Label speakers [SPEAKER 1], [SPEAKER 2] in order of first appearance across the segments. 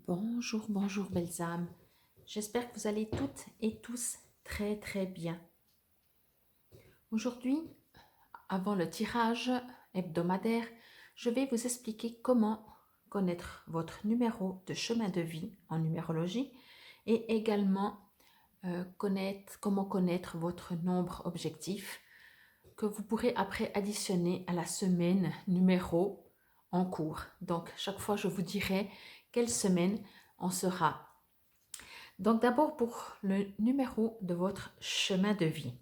[SPEAKER 1] Bonjour, bonjour belles âmes. J'espère que vous allez toutes et tous très très bien. Aujourd'hui, avant le tirage hebdomadaire, je vais vous expliquer comment connaître votre numéro de chemin de vie en numérologie et également comment connaître votre nombre objectif que vous pourrez après additionner à la semaine numéro en cours. Donc, chaque fois, je vous dirai quelle semaine on sera. Donc, d'abord, pour le numéro de votre chemin de vie.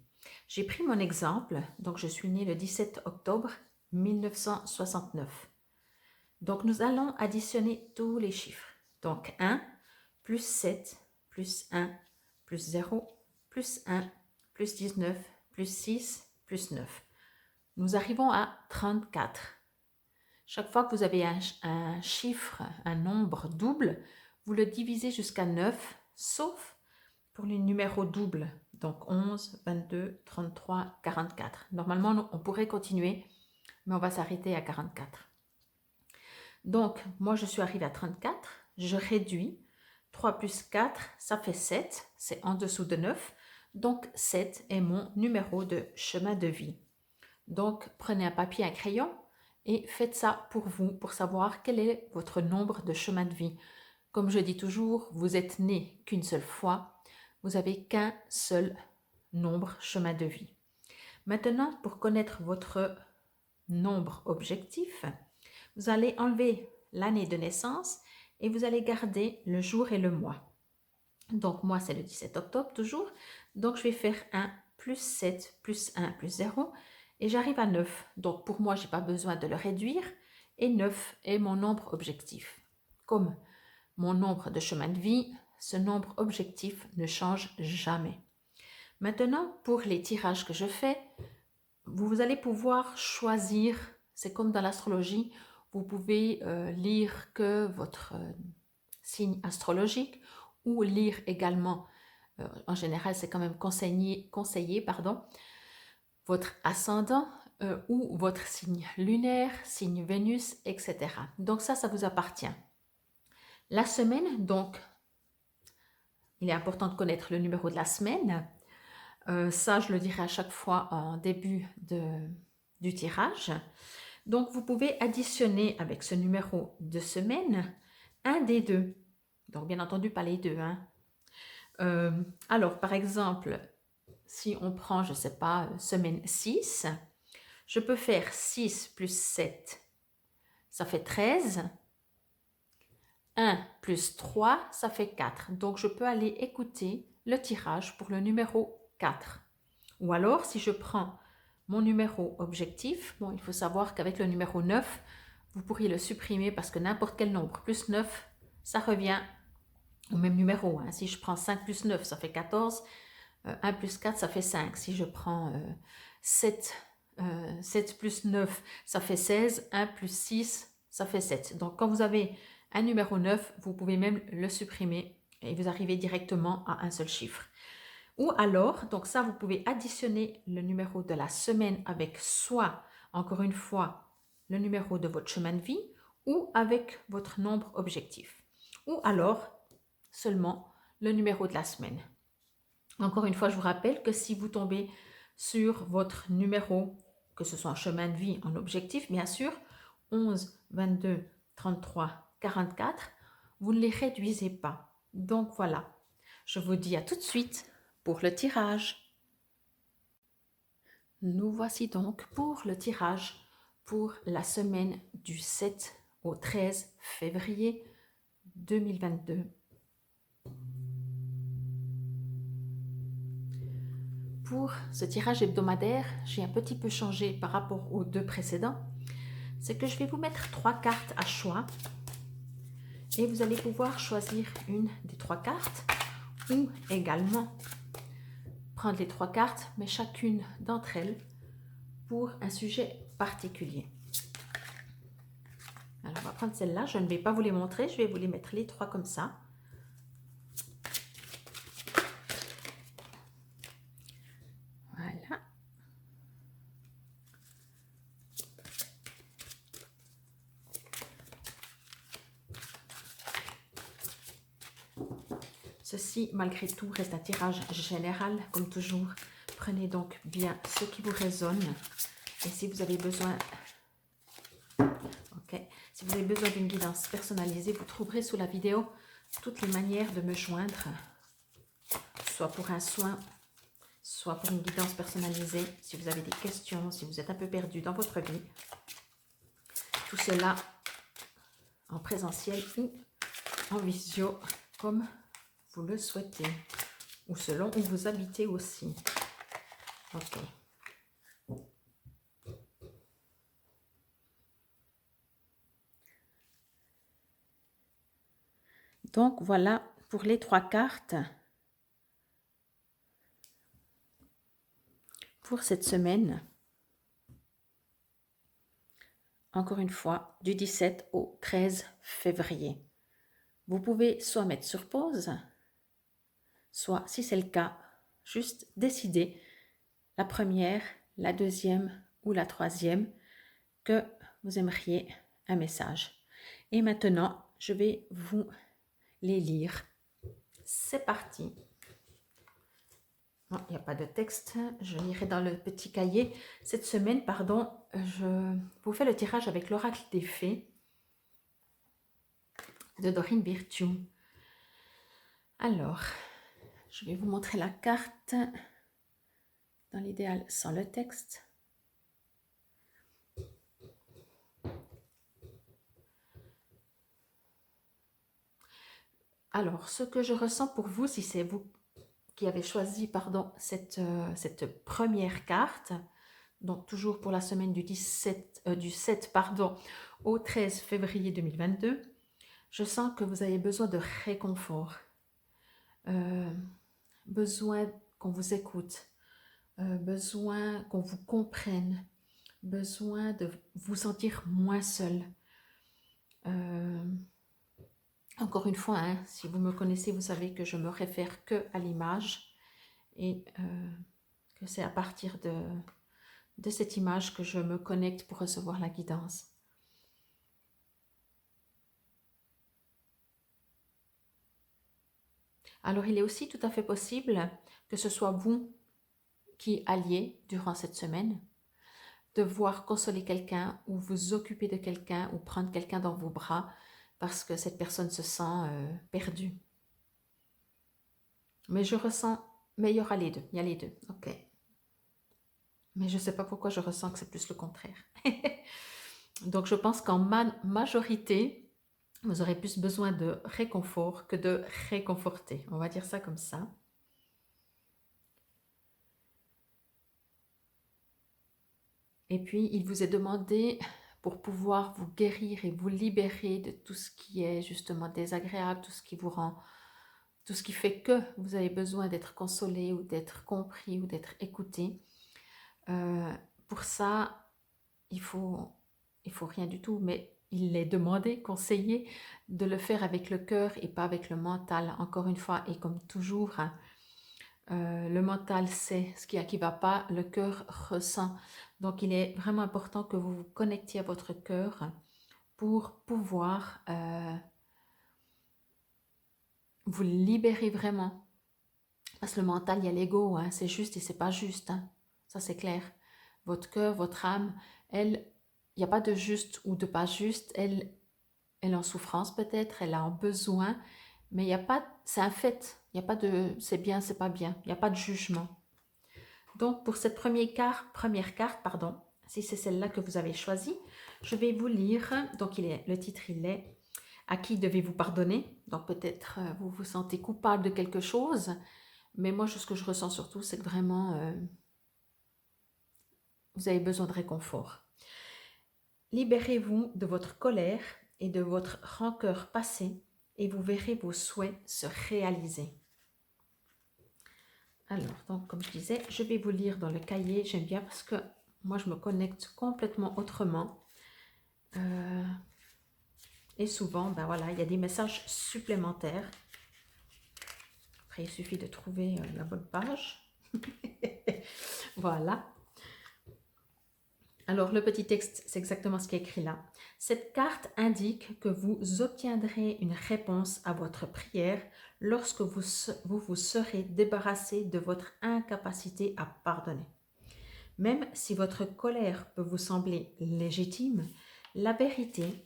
[SPEAKER 1] J'ai pris mon exemple. Donc, je suis née le 17 octobre 1969. Donc, nous allons additionner tous les chiffres. Donc, 1 plus 7 plus 1 plus 0 plus 1 plus 19 plus 6 plus 9. Nous arrivons à 34. Chaque fois que vous avez un chiffre, un nombre double, vous le divisez jusqu'à 9, sauf pour les numéros doubles. Donc 11, 22, 33, 44. Normalement, on pourrait continuer, mais on va s'arrêter à 44. Donc, moi, je suis arrivée à 34. Je réduis. 3 plus 4, ça fait 7. C'est en dessous de 9. Donc, 7 est mon numéro de chemin de vie. Donc, prenez un papier, un crayon et faites ça pour vous, pour savoir quel est votre nombre de chemin de vie. Comme je dis toujours, vous êtes né qu'une seule fois, vous n'avez qu'un seul nombre chemin de vie. Maintenant, pour connaître votre nombre objectif, vous allez enlever l'année de naissance et vous allez garder le jour et le mois. Donc, moi, c'est le 17 octobre toujours. Donc, je vais faire 1 plus 7 plus 1 plus 0 et j'arrive à 9. Donc, pour moi, je n'ai pas besoin de le réduire et 9 est mon nombre objectif. Comme mon nombre de chemin de vie, ce nombre objectif ne change jamais. Maintenant, pour les tirages que je fais, vous allez pouvoir choisir, c'est comme dans l'astrologie, vous pouvez lire que votre signe astrologique ou lire également, en général c'est quand même conseillé, votre ascendant ou votre signe lunaire, signe Vénus, etc. Donc ça vous appartient. La semaine, donc, il est important de connaître le numéro de la semaine. Ça, je le dirai à chaque fois en début du tirage. Donc, vous pouvez additionner avec ce numéro de semaine un des deux. Donc, bien entendu, pas les deux. Alors, par exemple, si on prend, je ne sais pas, semaine 6, je peux faire 6 plus 7, ça fait 13. 1 plus 3, ça fait 4. Donc, je peux aller écouter le tirage pour le numéro 4. Ou alors, si je prends mon numéro objectif, bon, il faut savoir qu'avec le numéro 9, vous pourriez le supprimer parce que n'importe quel nombre plus 9, ça revient au même numéro. Si je prends 5 plus 9, ça fait 14. 1 plus 4, ça fait 5. Si je prends 7 plus 9, ça fait 16. 1 plus 6, ça fait 7. Donc, quand vous avez un numéro 9, vous pouvez même le supprimer et vous arrivez directement à un seul chiffre. Ou alors, donc ça, vous pouvez additionner le numéro de la semaine avec soit, encore une fois, le numéro de votre chemin de vie ou avec votre nombre objectif. Ou alors, seulement le numéro de la semaine. Encore une fois, je vous rappelle que si vous tombez sur votre numéro, que ce soit en chemin de vie, en objectif, bien sûr, 11, 22, 33, 44, vous ne les réduisez pas. Donc voilà, je vous dis à tout de suite pour le tirage. Nous voici donc pour le tirage pour la semaine du 7 au 13 février 2022. Pour ce tirage hebdomadaire, j'ai un petit peu changé par rapport aux deux précédents. C'est que je vais vous mettre 3 cartes à choix et vous allez pouvoir choisir une des 3 cartes ou également prendre les 3 cartes, mais chacune d'entre elles pour un sujet particulier. Alors, on va prendre celle-là. Je ne vais pas vous les montrer, je vais vous les mettre les 3 comme ça. Voilà. Ceci, malgré tout, reste un tirage général, comme toujours. Prenez donc bien ce qui vous résonne. Et si vous avez besoin... Ok. Si vous avez besoin d'une guidance personnalisée, vous trouverez sous la vidéo toutes les manières de me joindre, soit pour un soin, soit pour une guidance personnalisée, si vous avez des questions, si vous êtes un peu perdu dans votre vie. Tout cela en présentiel ou en visio, comme vous le souhaitez, ou selon où vous habitez aussi. Ok. Donc voilà pour les 3 cartes pour cette semaine. Encore une fois, du 17 au 13 février. Vous pouvez soit mettre sur pause, soit, si c'est le cas, juste décider la première, la deuxième ou la troisième que vous aimeriez un message. Et maintenant, je vais vous les lire. C'est parti. Il n'y a pas de texte, je lirai dans le petit cahier. Cette semaine, pardon, je vous fais le tirage avec l'oracle des fées de Dorine Virtue. Alors, je vais vous montrer la carte, dans l'idéal sans le texte. Alors, ce que je ressens pour vous, si c'est vous qui avez choisi pardon, cette première carte, donc toujours pour la semaine du 7 pardon, au 13 février 2022, je sens que vous avez besoin de réconfort, besoin qu'on vous écoute, besoin qu'on vous comprenne, besoin de vous sentir moins seul. Encore une fois, hein, si vous me connaissez, vous savez que je me réfère que à l'image et que c'est à partir de cette image que je me connecte pour recevoir la guidance. Alors, il est aussi tout à fait possible que ce soit vous qui alliez durant cette semaine, devoir consoler quelqu'un ou vous occuper de quelqu'un ou prendre quelqu'un dans vos bras parce que cette personne se sent perdue. Mais je ressens, mais il y aura les deux, il y a les deux, ok. Mais je ne sais pas pourquoi je ressens que c'est plus le contraire. Donc je pense qu'en majorité, vous aurez plus besoin de réconfort que de réconforter. On va dire ça comme ça. Et puis, il vous est demandé, pour pouvoir vous guérir et vous libérer de tout ce qui est justement désagréable, tout ce qui vous rend, tout ce qui fait que vous avez besoin d'être consolé ou d'être compris ou d'être écouté. Pour ça, il faut rien du tout, mais il est demandé, conseillé de le faire avec le cœur et pas avec le mental. Encore une fois, et comme toujours, hein, le mental sait ce qui va pas, le cœur ressent. Donc, il est vraiment important que vous vous connectiez à votre cœur pour pouvoir vous libérer vraiment. Parce que le mental, il y a l'ego, hein, c'est juste et c'est pas juste. Hein. Ça, c'est clair. Votre cœur, votre âme, elle, il n'y a pas de juste ou de pas juste. Elle est en souffrance peut-être, elle a un besoin, mais il n'y a pas, c'est un fait. Il n'y a pas de c'est bien, c'est pas bien. Il n'y a pas de jugement. Donc, pour cette première carte, pardon, si c'est celle-là que vous avez choisie, je vais vous lire. Donc, le titre, il est « À qui devez-vous pardonner ?» Donc, peut-être vous vous sentez coupable de quelque chose, mais moi, ce que je ressens surtout, c'est que vraiment, vous avez besoin de réconfort. Libérez-vous de votre colère et de votre rancœur passée et vous verrez vos souhaits se réaliser. Alors, donc, comme je disais, je vais vous lire dans le cahier. J'aime bien parce que moi, je me connecte complètement autrement. Et souvent, ben voilà, il y a des messages supplémentaires. Après, il suffit de trouver la bonne page. Voilà. Alors, le petit texte, c'est exactement ce qui est écrit là. Cette carte indique que vous obtiendrez une réponse à votre prière lorsque vous serez débarrassé de votre incapacité à pardonner. Même si votre colère peut vous sembler légitime, la vérité,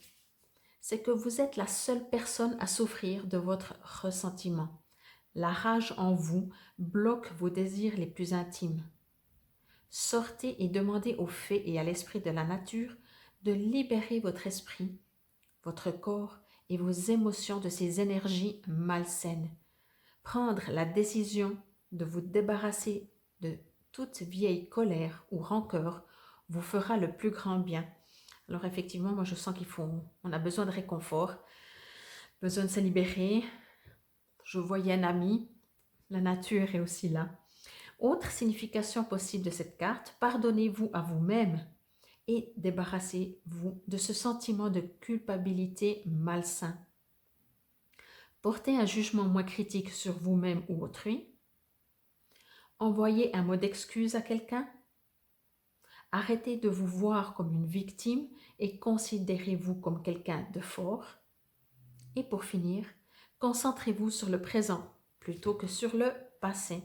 [SPEAKER 1] c'est que vous êtes la seule personne à souffrir de votre ressentiment. La rage en vous bloque vos désirs les plus intimes. Sortez et demandez aux fées et à l'esprit de la nature de libérer votre esprit, votre corps et vos émotions de ces énergies malsaines. Prendre la décision de vous débarrasser de toute vieille colère ou rancœur vous fera le plus grand bien. Alors effectivement, moi je sens on a besoin de réconfort, besoin de se libérer. Je voyais un ami, la nature est aussi là. Autre signification possible de cette carte, pardonnez-vous à vous-même et débarrassez-vous de ce sentiment de culpabilité malsain. Portez un jugement moins critique sur vous-même ou autrui. Envoyez un mot d'excuse à quelqu'un. Arrêtez de vous voir comme une victime et considérez-vous comme quelqu'un de fort. Et pour finir, concentrez-vous sur le présent plutôt que sur le passé.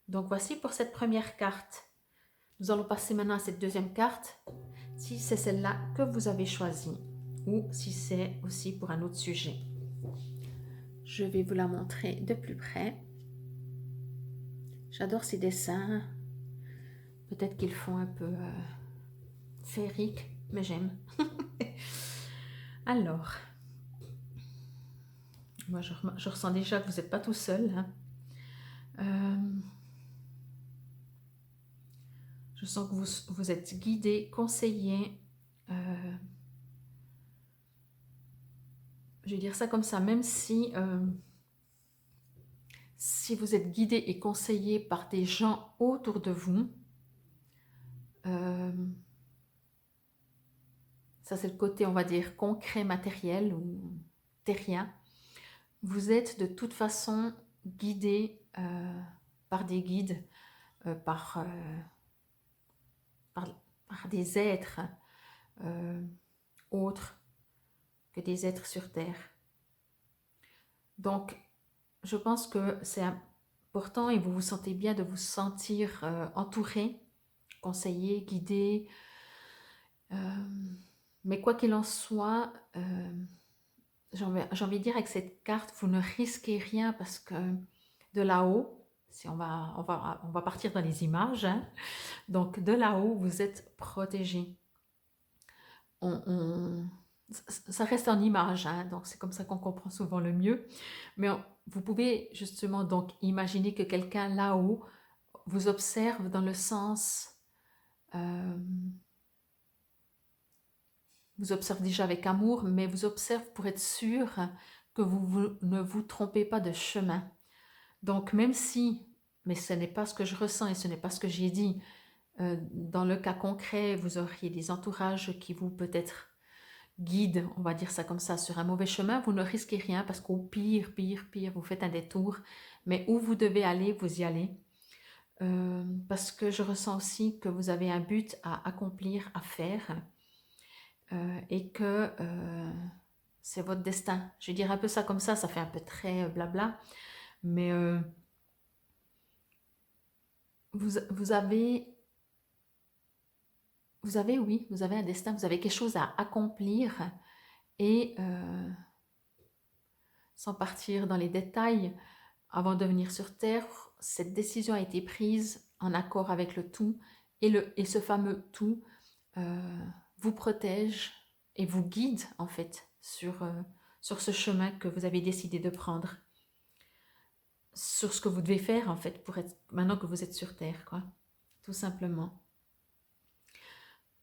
[SPEAKER 1] Donc voici pour cette première carte. Nous allons passer maintenant à cette deuxième carte, si c'est celle-là que vous avez choisie ou si c'est aussi pour un autre sujet. Je vais vous la montrer de plus près. J'adore ces dessins. Peut-être qu'ils font un peu féerique, mais j'aime. Alors, moi je ressens déjà que vous n'êtes pas tout seul. Hein. Je sens que vous êtes guidé, conseillé. Je vais dire ça comme ça, même si vous êtes guidé et conseillé par des gens autour de vous, ça c'est le côté, on va dire, concret, matériel ou terrien, vous êtes de toute façon guidé par des guides, par des êtres autres que des êtres sur Terre. Donc, je pense que c'est important et vous vous sentez bien de vous sentir entouré, conseillé, guidé. Mais quoi qu'il en soit, j'ai envie de dire avec cette carte, vous ne risquez rien parce que de là-haut, si on va partir dans les images, hein, donc de là-haut, vous êtes protégé. Ça reste en image, hein, donc c'est comme ça qu'on comprend souvent le mieux. Mais vous pouvez justement donc imaginer que quelqu'un là-haut vous observe dans le sens... vous observe déjà avec amour, mais vous observe pour être sûr que vous ne vous trompez pas de chemin. Donc même si, mais ce n'est pas ce que je ressens et ce n'est pas ce que j'ai dit, dans le cas concret, vous auriez des entourages qui vous peut-être guident, on va dire ça comme ça, sur un mauvais chemin, vous ne risquez rien parce qu'au pire, vous faites un détour, mais où vous devez aller, vous y allez. Parce que je ressens aussi que vous avez un but à accomplir, à faire, et que c'est votre destin. Je vais dire un peu ça comme ça fait un peu très blabla, mais vous avez un destin, vous avez quelque chose à accomplir et sans partir dans les détails, avant de venir sur Terre, cette décision a été prise en accord avec le tout et ce fameux tout vous protège et vous guide en fait sur ce chemin que vous avez décidé de prendre, sur ce que vous devez faire en fait pour être, maintenant que vous êtes sur Terre, quoi, tout simplement.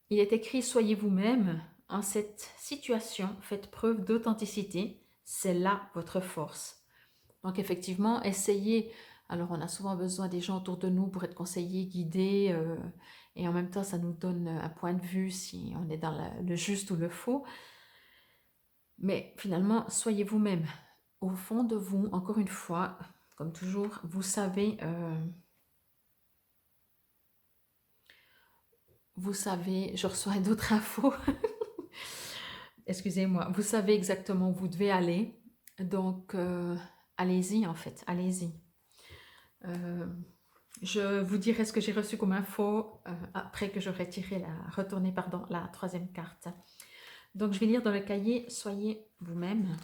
[SPEAKER 1] Il est écrit « Soyez vous-même, en cette situation, faites preuve d'authenticité, c'est là votre force. » Donc effectivement, essayez. Alors on a souvent besoin des gens autour de nous pour être conseillés, guidés, et en même temps ça nous donne un point de vue si on est dans le juste ou le faux. Mais finalement, soyez vous-même. Au fond de vous, encore une fois, comme toujours, vous savez vous savez, je reçois d'autres infos. Excusez-moi, vous savez exactement où vous devez aller. Donc, allez-y en fait, allez-y. Euh, je vous dirai ce que j'ai reçu comme info après que j'aurai retourné pardon, la troisième carte. Donc, je vais lire dans le cahier, soyez vous-même.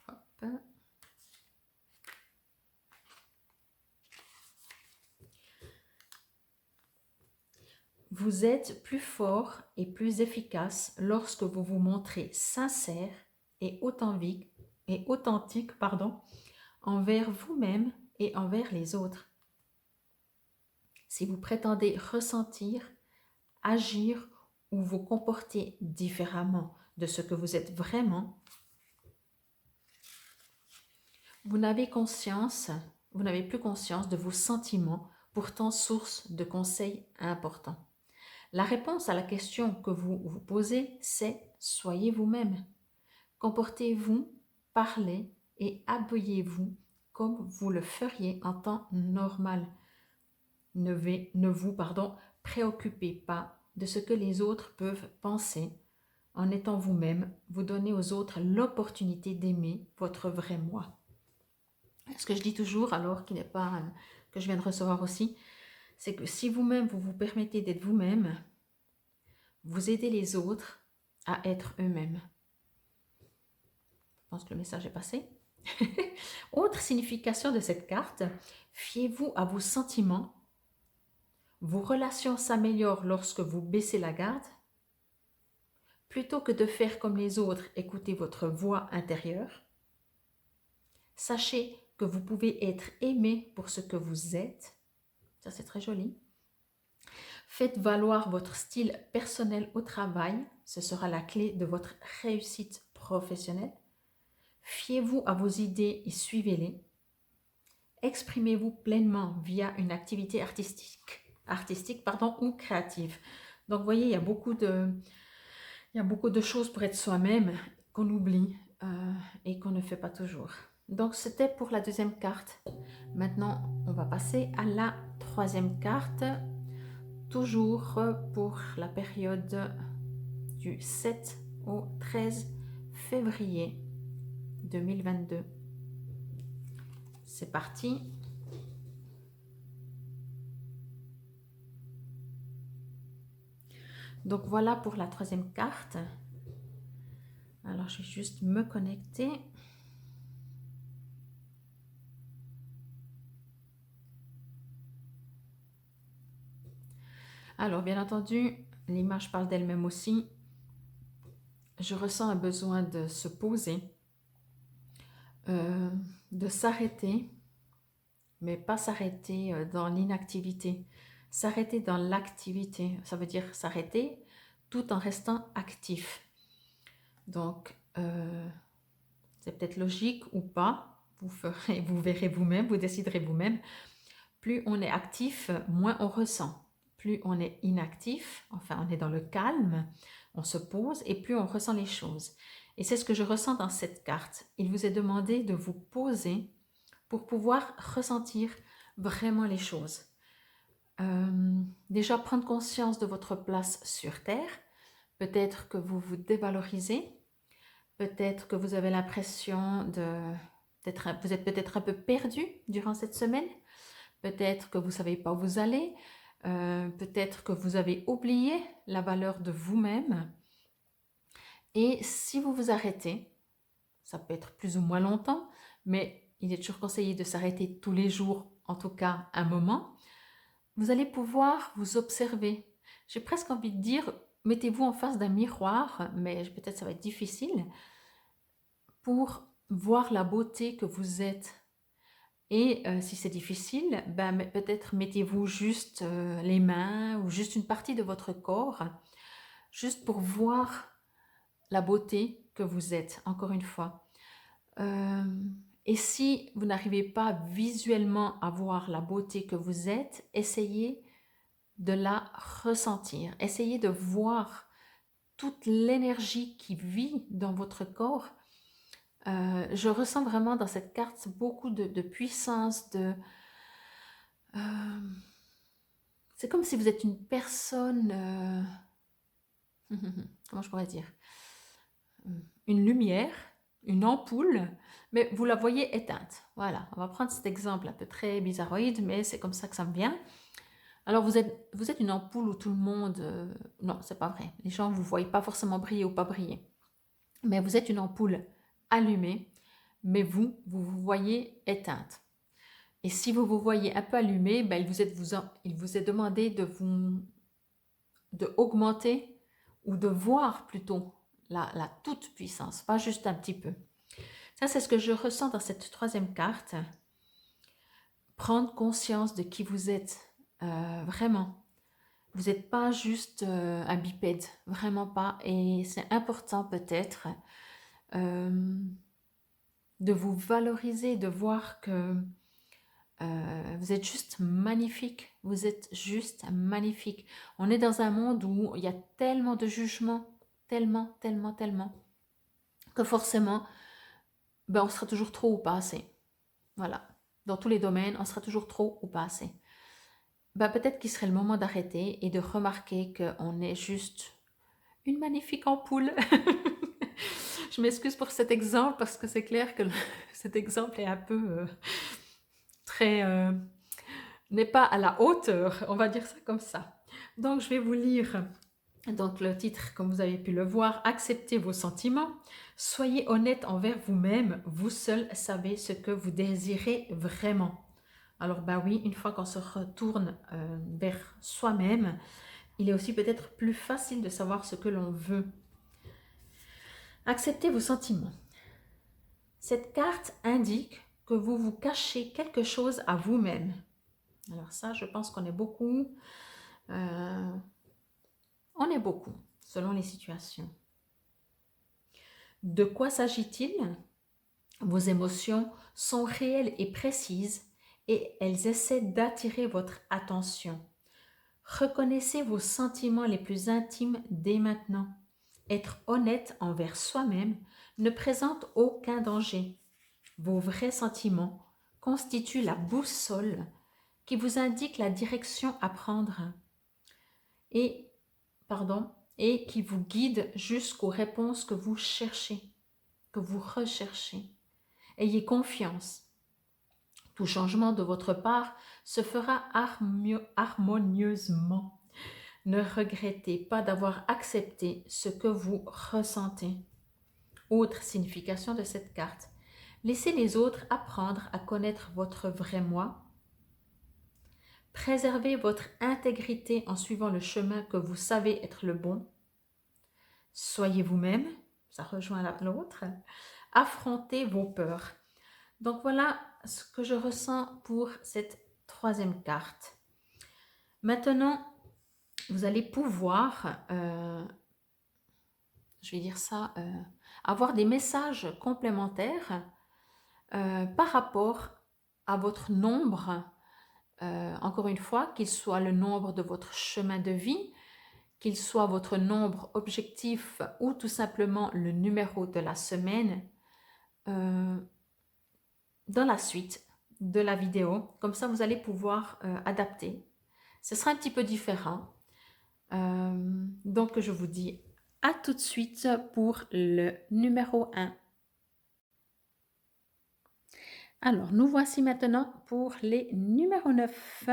[SPEAKER 1] Hop. Vous êtes plus fort et plus efficace lorsque vous vous montrez sincère et authentique, envers vous-même et envers les autres. Si vous prétendez ressentir, agir ou vous comporter différemment de ce que vous êtes vraiment, vous n'avez plus conscience de vos sentiments, pourtant source de conseils importants. La réponse à la question que vous vous posez, c'est « Soyez vous-même ». Comportez-vous, parlez et habillez-vous comme vous le feriez en temps normal. Ne vous préoccupez pas de ce que les autres peuvent penser. En étant vous-même, vous donnez aux autres l'opportunité d'aimer votre vrai moi. Ce que je dis toujours, alors qui n'est pas que je viens de recevoir aussi, c'est que si vous-même vous vous permettez d'être vous-même, vous aidez les autres à être eux-mêmes. Je pense que le message est passé. Autre signification de cette carte, fiez-vous à vos sentiments. Vos relations s'améliorent lorsque vous baissez la garde. Plutôt que de faire comme les autres, écoutez votre voix intérieure. Sachez que vous pouvez être aimé pour ce que vous êtes. Ça, c'est très joli. Faites valoir votre style personnel au travail. Ce sera la clé de votre réussite professionnelle. Fiez-vous à vos idées et suivez-les. Exprimez-vous pleinement via une activité artistique ou créative. Donc, vous voyez, il y a beaucoup de choses pour être soi-même qu'on oublie et qu'on ne fait pas toujours. Donc, c'était pour la deuxième carte. Maintenant, on va passer à la troisième carte, toujours pour la période du 7 au 13 février 2022. C'est parti. Donc voilà pour la troisième carte. Alors je vais juste me connecter. Alors bien entendu, l'image parle d'elle-même aussi. Je ressens un besoin de se poser, de s'arrêter, mais pas s'arrêter dans l'inactivité. S'arrêter dans l'activité, ça veut dire s'arrêter tout en restant actif. Donc, c'est peut-être logique ou pas, vous verrez vous-même, vous déciderez vous-même. Plus on est actif, moins on ressent. Plus on est inactif, enfin on est dans le calme, on se pose et plus on ressent les choses. Et c'est ce que je ressens dans cette carte. Il vous est demandé de vous poser pour pouvoir ressentir vraiment les choses. Déjà prendre conscience de votre place sur Terre. Peut-être que vous vous dévalorisez. Peut-être que vous avez l'impression vous êtes peut-être un peu perdu durant cette semaine. Peut-être que vous ne savez pas où vous allez. Peut-être que vous avez oublié la valeur de vous-même. Et si vous vous arrêtez, ça peut être plus ou moins longtemps, mais il est toujours conseillé de s'arrêter tous les jours, en tout cas un moment. Vous allez pouvoir vous observer. J'ai presque envie de dire, mettez-vous en face d'un miroir, mais peut-être ça va être difficile, pour voir la beauté que vous êtes. Et si c'est difficile, peut-être mettez-vous juste les mains ou juste une partie de votre corps, juste pour voir la beauté que vous êtes, encore une fois. Et si vous n'arrivez pas visuellement à voir la beauté que vous êtes, essayez de la ressentir. Essayez de voir toute l'énergie qui vit dans votre corps. Je ressens vraiment dans cette carte beaucoup de puissance, c'est comme si vous êtes une personne, comment je pourrais dire, une lumière, une ampoule, mais vous la voyez éteinte. Voilà, on va prendre cet exemple un peu très bizarroïde, mais c'est comme ça que ça me vient. Alors vous êtes une ampoule où tout le monde... non, c'est pas vrai. Les gens ne vous voient pas forcément briller ou pas briller. Mais vous êtes une ampoule allumée, mais vous vous voyez éteinte. Et si vous vous voyez un peu allumé, ben, il vous est demandé de augmenter ou de voir plutôt la toute puissance, pas juste un petit peu. Ça, c'est ce que je ressens dans cette troisième carte. Prendre conscience de qui vous êtes, vraiment. Vous n'êtes pas juste un bipède, vraiment pas. Et c'est important peut-être de vous valoriser, de voir que vous êtes juste magnifique. Vous êtes juste magnifique. On est dans un monde où il y a tellement de jugements, tellement, tellement, tellement, que forcément, ben, on sera toujours trop ou pas assez. Voilà. Dans tous les domaines, on sera toujours trop ou pas assez. Ben, peut-être qu'il serait le moment d'arrêter et de remarquer qu'on est juste une magnifique ampoule. Je m'excuse pour cet exemple parce que c'est clair que cet exemple est un peu très... n'est pas à la hauteur, on va dire ça comme ça. Donc je vais vous lire donc le titre, comme vous avez pu le voir, acceptez vos sentiments, soyez honnête envers vous-même, vous seul savez ce que vous désirez vraiment. Alors bah oui, une fois qu'on se retourne vers soi-même, il est aussi peut-être plus facile de savoir ce que l'on veut. Acceptez vos sentiments. Cette carte indique que vous vous cachez quelque chose à vous-même. Alors ça, je pense qu'on est beaucoup. On est beaucoup, selon les situations. De quoi s'agit-il? Vos émotions sont réelles et précises et elles essaient d'attirer votre attention. Reconnaissez vos sentiments les plus intimes dès maintenant. Être honnête envers soi-même ne présente aucun danger. Vos vrais sentiments constituent la boussole qui vous indique la direction à prendre et qui vous guide jusqu'aux réponses que vous cherchez, que vous recherchez. Ayez confiance. Tout changement de votre part se fera harmonieusement. Ne regrettez pas d'avoir accepté ce que vous ressentez. Autre signification de cette carte. Laissez les autres apprendre à connaître votre vrai moi. Préservez votre intégrité en suivant le chemin que vous savez être le bon. Soyez vous-même, ça rejoint l'autre. Affrontez vos peurs. Donc voilà ce que je ressens pour cette troisième carte. Maintenant, vous allez pouvoir, je vais dire ça, avoir des messages complémentaires par rapport à votre nombre, encore une fois, qu'il soit le nombre de votre chemin de vie, qu'il soit votre nombre objectif ou tout simplement le numéro de la semaine, dans la suite de la vidéo. Comme ça, vous allez pouvoir adapter. Ce sera un petit peu différent. Donc, je vous dis à tout de suite pour le numéro 1. Alors, nous voici maintenant pour les numéros 9.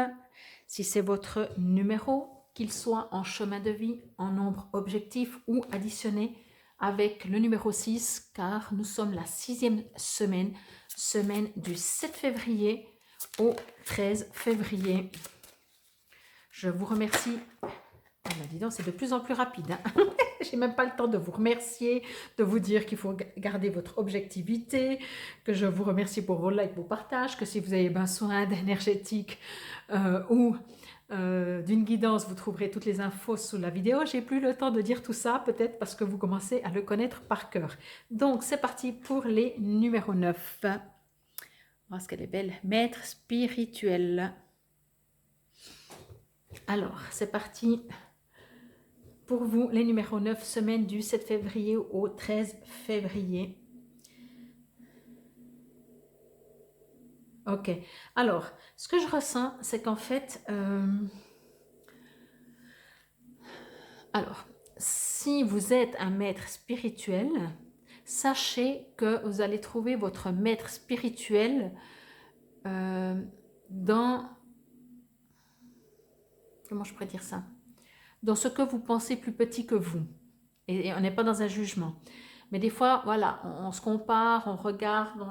[SPEAKER 1] Si c'est votre numéro, qu'il soit en chemin de vie, en nombre objectif ou additionné avec le numéro 6, car nous sommes la 6e semaine, semaine du 7 février au 13 février. Je vous remercie. Ah ben dis donc, c'est de plus en plus rapide. Hein. J'ai même pas le temps de vous remercier, de vous dire qu'il faut garder votre objectivité, que je vous remercie pour vos likes, vos partages, que si vous avez besoin d'énergétique ou d'une guidance, vous trouverez toutes les infos sous la vidéo. J'ai plus le temps de dire tout ça, peut-être parce que vous commencez à le connaître par cœur. Donc, c'est parti pour les numéros 9. Oh, ce qu'elle est belle. Maître spirituel. Alors, c'est parti. Pour vous, les numéros 9, semaine du 7 février au 13 février. Ok. Alors, ce que je ressens, c'est qu'en fait, alors, si vous êtes un maître spirituel, sachez que vous allez trouver votre maître spirituel euh, dans, comment je pourrais dire ça? Dans ce que vous pensez plus petit que vous. Et on n'est pas dans un jugement. Mais des fois, voilà, on se compare, on regarde.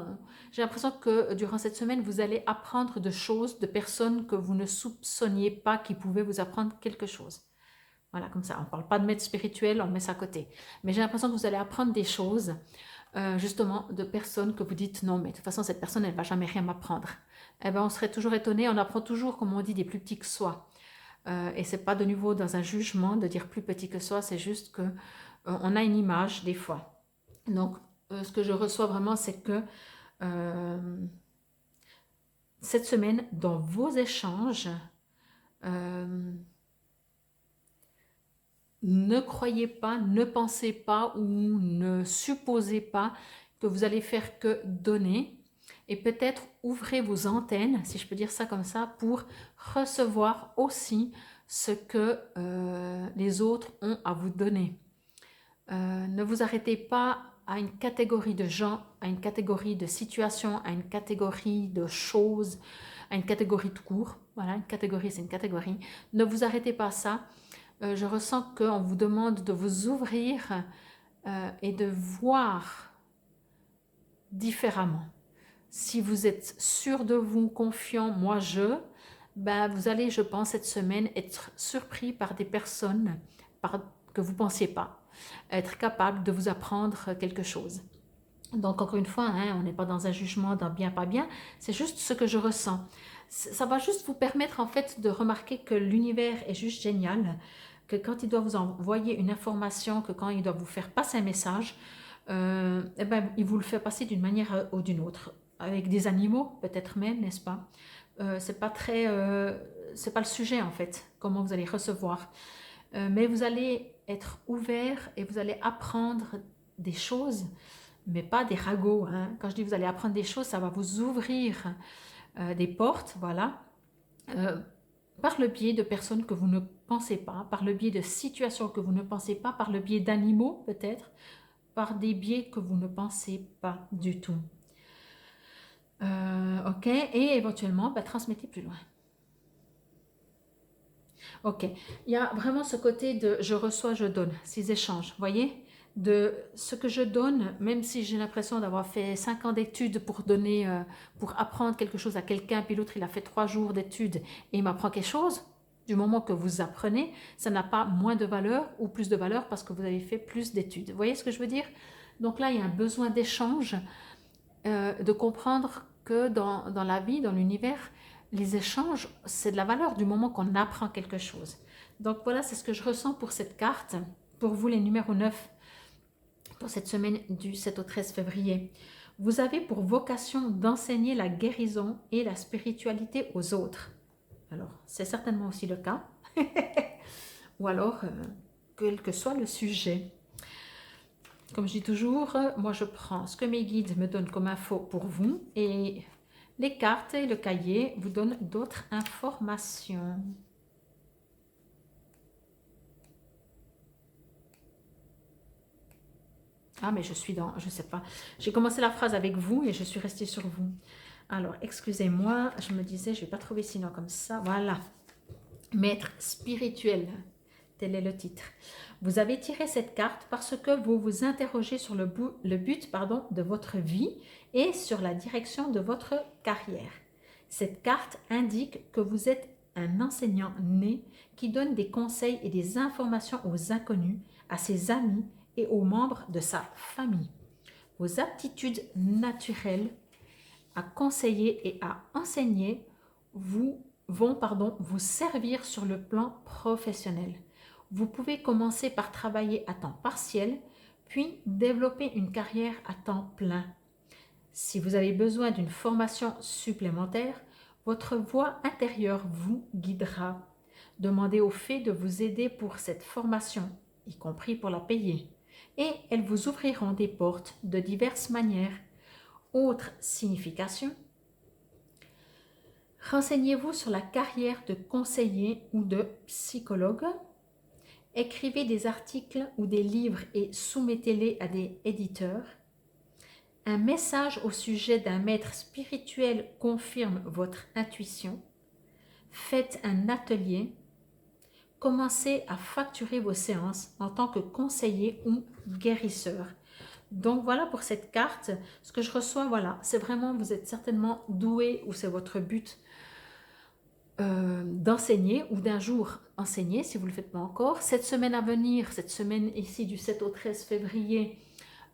[SPEAKER 1] J'ai l'impression que durant cette semaine, vous allez apprendre de choses, de personnes que vous ne soupçonniez pas qui pouvaient vous apprendre quelque chose. Voilà, comme ça. On ne parle pas de maître spirituel, on met ça à côté. Mais j'ai l'impression que vous allez apprendre des choses, justement, de personnes que vous dites non, mais de toute façon, cette personne, elle ne va jamais rien m'apprendre. Eh bien, on serait toujours étonné, on apprend toujours, comme on dit, des plus petits que soi. Et c'est pas de nouveau dans un jugement de dire plus petit que soi, c'est juste que on a une image des fois. Donc, ce que je reçois vraiment, c'est que euh, cette semaine, dans vos échanges, euh, ne croyez pas, ne pensez pas ou ne supposez pas que vous allez faire que donner. Et peut-être ouvrez vos antennes, si je peux dire ça comme ça, pour recevoir aussi ce que les autres ont à vous donner. Ne vous arrêtez pas à une catégorie de gens, à une catégorie de situations, à une catégorie de choses, à une catégorie de cours. Voilà, une catégorie, c'est une catégorie. Ne vous arrêtez pas à ça. Je ressens qu'on vous demande de vous ouvrir et de voir différemment. Si vous êtes sûr de vous, confiant, ben vous allez, je pense, cette semaine être surpris par des personnes que vous ne pensiez pas, être capable de vous apprendre quelque chose. Donc, encore une fois, hein, on n'est pas dans un jugement, dans bien, pas bien, c'est juste ce que je ressens. Ça va juste vous permettre, en fait, de remarquer que l'univers est juste génial, que quand il doit vous envoyer une information, que quand il doit vous faire passer un message, eh ben, il vous le fait passer d'une manière ou d'une autre. Avec des animaux, peut-être même, n'est-ce pas? C'est pas très, c'est pas le sujet en fait, comment vous allez recevoir. Mais vous allez être ouvert et vous allez apprendre des choses, mais pas des ragots, hein. Quand je dis vous allez apprendre des choses, ça va vous ouvrir des portes, voilà, euh, par le biais de personnes que vous ne pensez pas, par le biais de situations que vous ne pensez pas, par le biais d'animaux peut-être, par des biais que vous ne pensez pas du tout. Ok, et éventuellement, bah, transmettez plus loin. Ok, il y a vraiment ce côté de je reçois, je donne, ces échanges, vous voyez? De ce que je donne, même si j'ai l'impression d'avoir fait 5 ans d'études pour donner, pour apprendre quelque chose à quelqu'un, puis l'autre il a fait 3 jours d'études et il m'apprend quelque chose, du moment que vous apprenez, ça n'a pas moins de valeur ou plus de valeur parce que vous avez fait plus d'études. Vous voyez ce que je veux dire? Donc là, il y a un besoin d'échange, de comprendre que dans la vie, dans l'univers, les échanges, c'est de la valeur du moment qu'on apprend quelque chose. Donc voilà, c'est ce que je ressens pour cette carte. Pour vous, les numéros 9 pour cette semaine du 7 au 13 février. Vous avez pour vocation d'enseigner la guérison et la spiritualité aux autres. Alors, c'est certainement aussi le cas. Ou alors, quel que soit le sujet. Comme je dis toujours, moi je prends ce que mes guides me donnent comme info pour vous et les cartes et le cahier vous donnent d'autres informations. Ah, mais je suis dans, je sais pas. J'ai commencé la phrase avec vous et je suis restée sur vous. Alors, excusez-moi, je me disais, je vais pas trouver sinon comme ça. Voilà. Maître spirituel, tel est le titre. Vous avez tiré cette carte parce que vous vous interrogez sur le but de votre vie et sur la direction de votre carrière. Cette carte indique que vous êtes un enseignant né qui donne des conseils et des informations aux inconnus, à ses amis et aux membres de sa famille. Vos aptitudes naturelles à conseiller et à enseigner vous servir sur le plan professionnel. Vous pouvez commencer par travailler à temps partiel, puis développer une carrière à temps plein. Si vous avez besoin d'une formation supplémentaire, votre voix intérieure vous guidera. Demandez aux fées de vous aider pour cette formation, y compris pour la payer. Et elles vous ouvriront des portes de diverses manières. Autre signification, Renseignez-vous sur la carrière de conseiller ou de psychologue. Écrivez des articles ou des livres et soumettez-les à des éditeurs. Un message au sujet d'un maître spirituel confirme votre intuition. Faites un atelier. Commencez à facturer vos séances en tant que conseiller ou guérisseur. Donc voilà pour cette carte. Ce que je reçois, voilà, c'est vraiment, vous êtes certainement doué ou c'est votre but d'enseigner ou d'un jour enseigner si vous ne le faites pas encore. Cette semaine à venir, cette semaine ici du 7 au 13 février,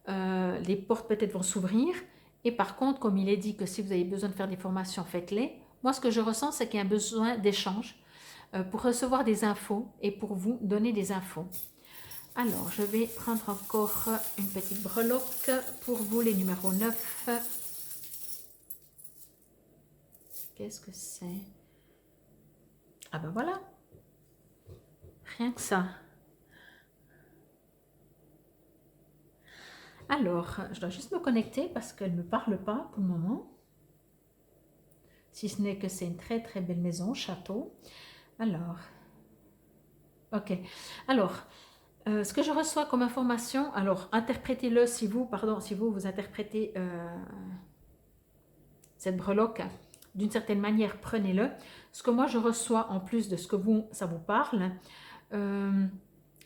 [SPEAKER 1] les portes peut-être vont s'ouvrir. Et par contre, comme il est dit que si vous avez besoin de faire des formations, faites-les. Moi, ce que je ressens, c'est qu'il y a un besoin d'échange pour recevoir des infos et pour vous donner des infos. Alors, je vais prendre encore une petite breloque pour vous, les numéros 9. Qu'est-ce que c'est? Ah ben voilà, rien que ça. Alors, je dois juste me connecter parce qu'elle ne me parle pas pour le moment. Si ce n'est que c'est une très très belle maison, château. Alors, ok. Alors, ce que je reçois comme information, alors interprétez-le si vous, vous interprétez cette breloque d'une certaine manière, prenez-le. Ce que moi je reçois en plus de ce que ça vous parle,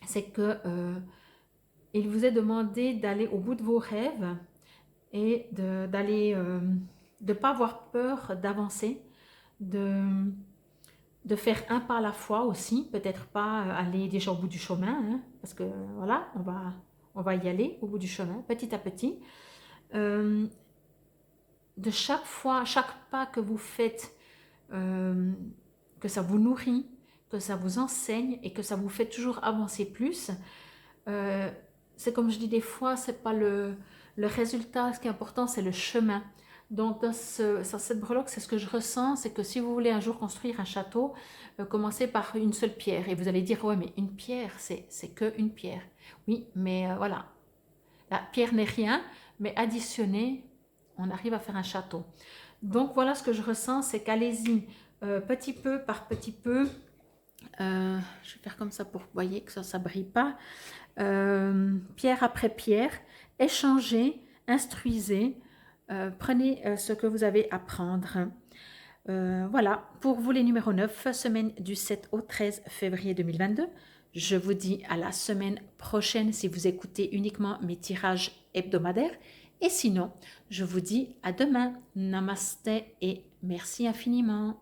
[SPEAKER 1] c'est que il vous est demandé d'aller au bout de vos rêves et d'aller, de ne pas avoir peur d'avancer, de faire un pas à la fois aussi, peut-être pas aller déjà au bout du chemin, hein, parce que voilà, on va y aller au bout du chemin, petit à petit. De chaque fois, chaque pas que vous faites, que ça vous nourrit, que ça vous enseigne et que ça vous fait toujours avancer plus. C'est comme je dis des fois, c'est pas le résultat, ce qui est important, c'est le chemin. Donc dans cette breloque, c'est ce que je ressens, c'est que si vous voulez un jour construire un château, commencez par une seule pierre. Et vous allez dire, ouais, mais une pierre, c'est que une pierre. Oui, mais voilà, la pierre n'est rien, mais additionnée, on arrive à faire un château. Donc voilà ce que je ressens, c'est qu'allez-y petit peu par petit peu. Je vais faire comme ça pour que vous voyez que ça ne brille pas. Pierre après pierre, échangez, instruisez, prenez ce que vous avez à prendre. Voilà, pour vous les numéros 9, semaine du 7 au 13 février 2022. Je vous dis à la semaine prochaine si vous écoutez uniquement mes tirages hebdomadaires. Et sinon, je vous dis à demain. Namasté et merci infiniment.